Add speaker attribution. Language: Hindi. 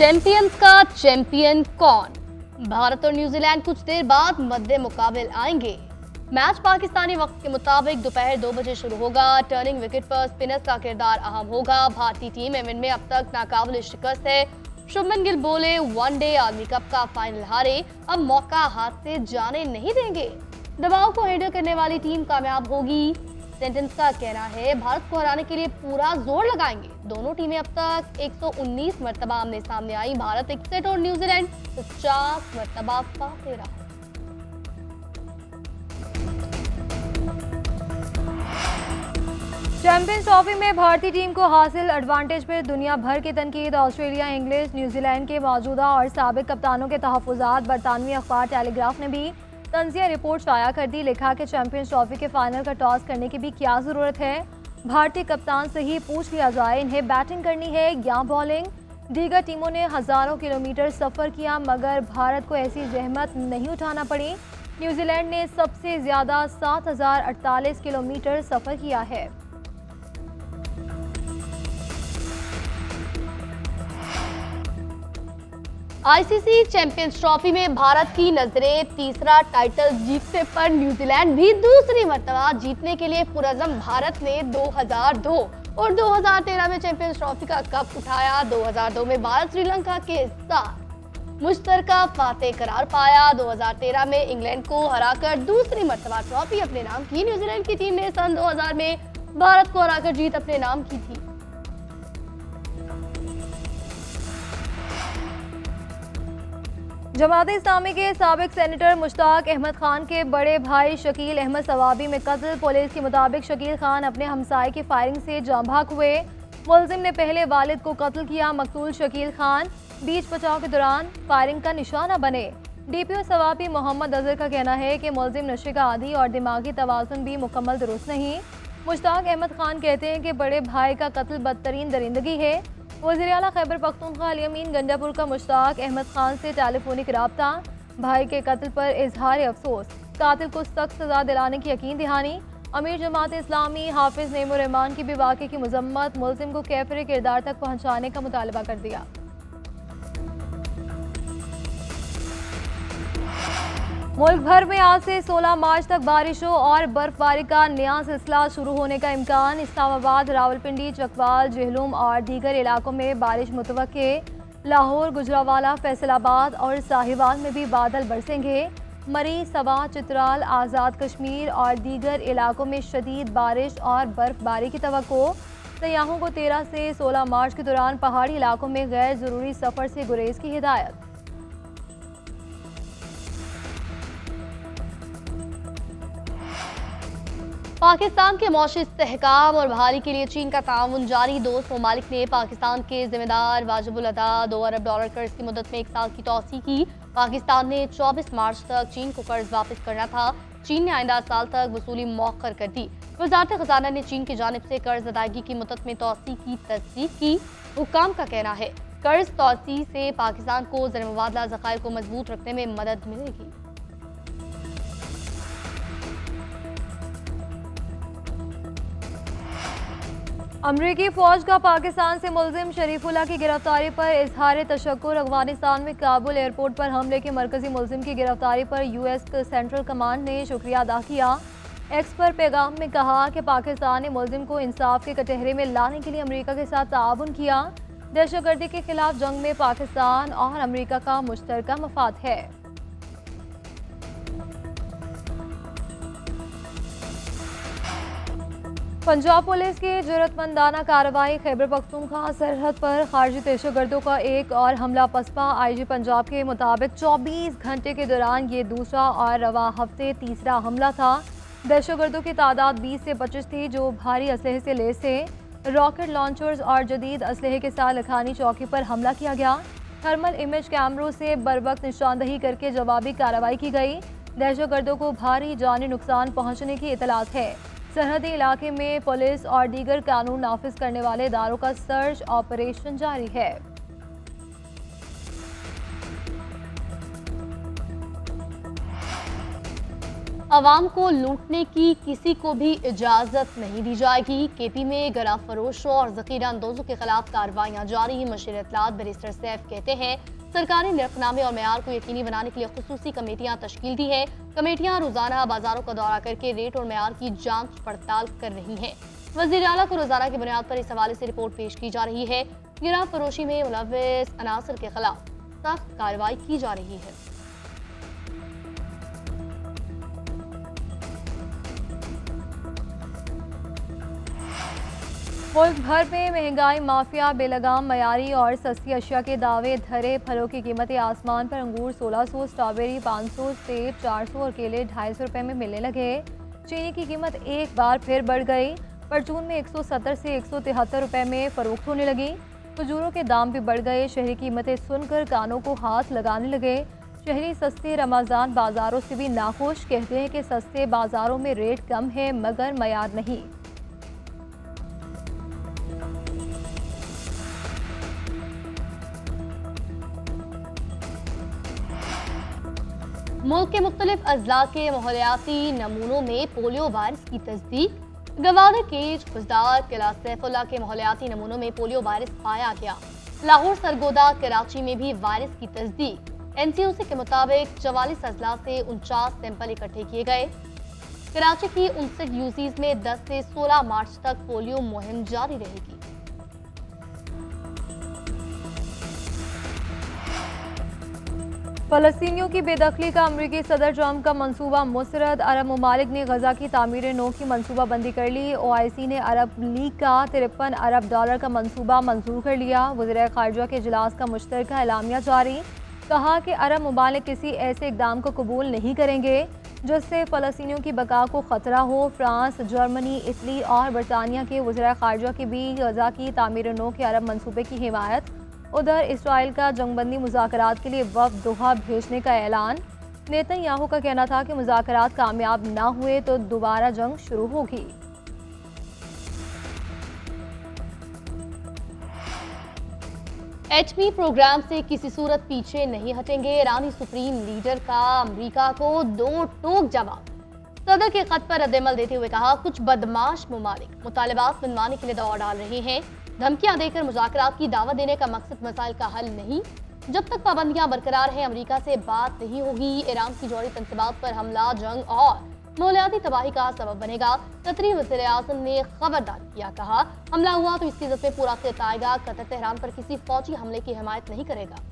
Speaker 1: चैंपियंस का चैंपियन कौन? भारत और न्यूजीलैंड कुछ देर बाद मध्य मुकाबले आएंगे। मैच पाकिस्तानी वक्त के मुताबिक दोपहर 2 बजे शुरू होगा। टर्निंग विकेट पर स्पिनर्स का किरदार अहम होगा। भारतीय टीम इवेंट में अब तक नाकाबिल शिकस्त है। शुभमन गिल बोले, वनडे आर्मी कप का फाइनल हारे, अब मौका हाथ से जाने नहीं देंगे। दबाव को हैंडल करने वाली टीम कामयाब होगी। सेंटेंस का कहना है, भारत को हराने के लिए पूरा जोर लगाएंगे। दोनों टीमें अब तक 119 मरतबा आमने सामने आई। भारत 61 और न्यूजीलैंड 50 मरतबा फाते रहा।
Speaker 2: चैंपियंस ट्रॉफी में भारतीय टीम को हासिल एडवांटेज पर दुनिया भर की तनकीद। ऑस्ट्रेलिया, इंग्लिश, न्यूजीलैंड के मौजूदा और साबिक कप्तानों के तहफ़्फ़ुज़ात। बरतानवी अखबार टेलीग्राफ ने भी तंज़िया रिपोर्ट शाया कर दी। लिखा कि चैंपियंस ट्रॉफी के फाइनल का टॉस करने की भी क्या ज़रूरत है। भारतीय कप्तान से ही पूछ लिया जाए, इन्हें बैटिंग करनी है या बॉलिंग। दीगर टीमों ने हज़ारों किलोमीटर सफ़र किया, मगर भारत को ऐसी जहमत नहीं उठाना पड़ी। न्यूजीलैंड ने सबसे ज़्यादा 7048 किलोमीटर सफ़र किया है।
Speaker 1: आईसीसी चैंपियंस ट्रॉफी में भारत की नजरें तीसरा टाइटल जीतने पर। न्यूजीलैंड भी दूसरी मर्तबा जीतने के लिए पुरज़म। भारत ने 2002 और 2013 में चैंपियंस ट्रॉफी का कप उठाया। 2002 में भारत श्रीलंका के साथ मुश्तरका फाते करार पाया। 2013 में इंग्लैंड को हराकर दूसरी मर्तबा ट्रॉफी अपने नाम की। न्यूजीलैंड की टीम ने सन 2000 में भारत को हराकर जीत अपने नाम की थी।
Speaker 2: जमात इस्लामी के साबिक सेनेटर मुश्ताक अहमद खान के बड़े भाई शकील अहमद सवाबी में कत्ल। पुलिस के मुताबिक शकील खान अपने हमसाये की फायरिंग से जाँ भाग हुए। मुलजिम ने पहले वालिद को कत्ल किया। मकतूल शकील खान बीच बचाव के दौरान फायरिंग का निशाना बने। डीपीओ सवाबी मोहम्मद अजहर का कहना है कि मुलजिम नशे का आदी और दिमागी तवाज़ुन भी मुकम्मल दुरुस्त नहीं। मुश्ताक अहमद खान कहते हैं कि बड़े भाई का कत्ल बदतरीन दरिंदगी है। वज़ीर आला खैबर पख्तूनख्वा अली अमीन गंडापुर का मुश्ताक अहमद खान से टेलीफोनिक राब्ता। भाई के कत्ल पर इजहार अफसोस, कातिल को सख्त सजा दिलाने की यकीन दहानी। अमीर जमात इस्लामी हाफिज नईमुर रहमान की भी वाक़े की मजम्मत। मुलजिम को कैफरे किरदार तक पहुँचाने का मुतालबा कर दिया। मुल्क भर में आज से 16 मार्च तक बारिशों और बर्फबारी का नया सिलसिला शुरू होने का इम्कान। इस्लामाबाद, रावलपिंडी, चकवाल, जेहलुम और दीगर इलाकों में बारिश मुतवक्के। लाहौर, गुजरावाला, फैसलाबाद और साहिवाल में भी बादल बरसेंगे। मरी, सवा, चित्राल, आज़ाद कश्मीर और दीगर इलाकों में शदीद बारिश और बर्फबारी की तवक्को। सयाहों को 13 से 16 मार्च के दौरान पहाड़ी इलाकों में गैर ज़रूरी सफ़र से गुरेज की हिदायत।
Speaker 1: पाकिस्तान के मौशी इस्तेहकाम और बहाली के लिए चीन का ताउन जारी। दोस्त ममालिक ने पाकिस्तान के जिम्मेदार वाजिबुल अदा $2 अरब कर्ज की मुद्दत में 1 साल की तौसी की। पाकिस्तान ने 24 मार्च तक चीन को कर्ज वापस करना था। चीन ने आइंदा साल तक वसूली मौखर कर दी। वजारत खजाना ने चीन की जानिब से कर्ज अदायगी की मुद्दत में तौसी की तस्दीक की। हुक्काम का कहना है, कर्ज तौसी से पाकिस्तान को ज़र मुबादला ज़खायर को मजबूत रखने में मदद मिलेगी।
Speaker 2: अमरीकी फ़ौज का पाकिस्तान से मुलजिम शरीफुल्लाह की गिरफ्तारी पर इजहार तशक्कुर। अफगानिस्तान में काबुल एयरपोर्ट पर हमले के मरकजी मुलजिम की गिरफ्तारी पर यूएस सेंट्रल कमांड ने शुक्रिया अदा किया। एक्स पर पैगाम में कहा कि पाकिस्तान ने मुलजिम को इंसाफ के कटहरे में लाने के लिए अमरीका के साथ ताउन किया। दहशतगर्दी के खिलाफ जंग में पाकिस्तान और अमरीका का मुश्तरका मफाद है। पंजाब पुलिस की जुर्रतमंदाना कार्रवाई। खैबर पख्तूनख्वा सरहद पर खारजी दहशतगर्दों का एक और हमला पसपा। आईजी पंजाब के मुताबिक 24 घंटे के दौरान ये दूसरा और रवा हफ्ते तीसरा हमला था। दहशतगर्दों की तादाद 20 से 25 थी, जो भारी असलहे से लैस थे। रॉकेट लॉन्चर्स और जदीद असलहे के साथ लखानी चौकी पर हमला किया गया। थर्मल इमेज कैमरों से बरवक्त निशानदही करके जवाबी कार्रवाई की गई। दहशतगर्दों को भारी जानी नुकसान पहुँचने की इतलात है। सरहदी इलाके में पुलिस और दीगर कानून नाफिज करने वाले इदारों का सर्च ऑपरेशन जारी है।
Speaker 1: आवाम को लूटने की किसी को भी इजाजत नहीं दी जाएगी। केपी में गला फरोशों और जखीरा अंदोजों के खिलाफ कार्रवाइयां जारी। मशीर इत्तलात बैरिस्टर सैफ कहते हैं सरकार ने निरखनामे और मेयार को यकीनी बनाने के लिए खुसूसी कमेटियां तश्कील दी है। कमेटियां रोजाना बाजारों का दौरा करके रेट और मेयार की जांच पड़ताल कर रही हैं। वजीर आला को रोजाना की बुनियाद पर इस हवाले से रिपोर्ट पेश की जा रही है। गिरा फरोशी में मुलव्विस अनासर के खिलाफ सख्त कार्रवाई की जा रही है।
Speaker 2: मुल्क भर में महंगाई माफिया बेलगाम मयारी और सस्ती अशिया के दावे धरे। फलों की कीमतें आसमान पर। अंगूर 1600, स्ट्रॉबेरी 500, सेब 400 और केले 250 रुपये में मिलने लगे। चीनी की कीमत एक बार फिर बढ़ गई। परचून में 170 से 173 रुपये में फरोख्त होने लगी। खजूरों के दाम भी बढ़ गए। शहरी कीमतें सुनकर कानों को हाथ लगाने लगे। शहरी सस्ते रमज़ान बाजारों से भी नाखुश। कहते हैं कि सस्ते बाजारों में रेट कम है मगर मयार नहीं।
Speaker 1: मुल्क के मुख्तलिफ अजला के माहौलियाती नमूनों में पोलियो वायरस की तस्दीक। गवादर केज, खुजदार, किला सैफुल्ला के माहौलियाती नमूनों में पोलियो वायरस पाया गया। लाहौर, सरगोदा, कराची में भी वायरस की तस्दीक। NCOC के मुताबिक 44 अजला से 49 सैंपल इकट्ठे किए गए। कराची की 59 यूसीज में 10 से 16 मार्च तक पोलियो मुहिम जारी रहेगी।
Speaker 2: फ़लस्तीनियों की बेदखली का अमरीकी सदर ट्रंप का मंसूबा मुस्तरद। अरब ममालिक ने गजा की तामीर नो की मंसूबाबंदी कर ली। OIC ने अरब लीग का 53 अरब डॉलर का मंसूबा मंजूर कर लिया। वज़ीर ख़ारजा के इजलास का मुश्तरका एलामिया जारी। कहा कि अरब ममालिक किसी ऐसे इक़दाम को कबूल नहीं करेंगे जिससे फ़लस्तीनियों की बका को ख़तरा हो। फ्रांस, जर्मनी, इटली और बरतानिया के वज़ीर ख़ारजा की भी गजा की तामीर नो के अरब मंसूबे की हिमायत। उधर इसराइल का जंगबंदी मुज़ाकरात के लिए वफ़द दोहा भेजने का ऐलान। नेतन्याहू का कहना था कि मुज़ाकरात कामयाब ना हुए तो दोबारा जंग शुरू होगी।
Speaker 1: HB प्रोग्राम से किसी सूरत पीछे नहीं हटेंगे। ईरानी सुप्रीम लीडर का अमेरिका को दो टोक जवाब। सदर के खत पर रद्दअमल देते हुए कहा कुछ बदमाश मुमालिक मुतालबात मनवाने के लिए दौड़ डाल रहे हैं। धमकियां देकर मुज़ाकरात की दावत देने का मकसद मसाइल का हल नहीं। जब तक पाबंदियां बरकरार हैं अमेरिका से बात नहीं होगी। ईरान की जौहरी तंसीबात पर हमला जंग और माहौलियाती तबाही का सबब बनेगा। कतरी वज़ीर आज़म ने खबरदार किया। कहा हमला हुआ तो इसकी इज्जत में पूरा खित आएगा। कतर तेहरान पर किसी फौजी हमले की हिमायत नहीं करेगा।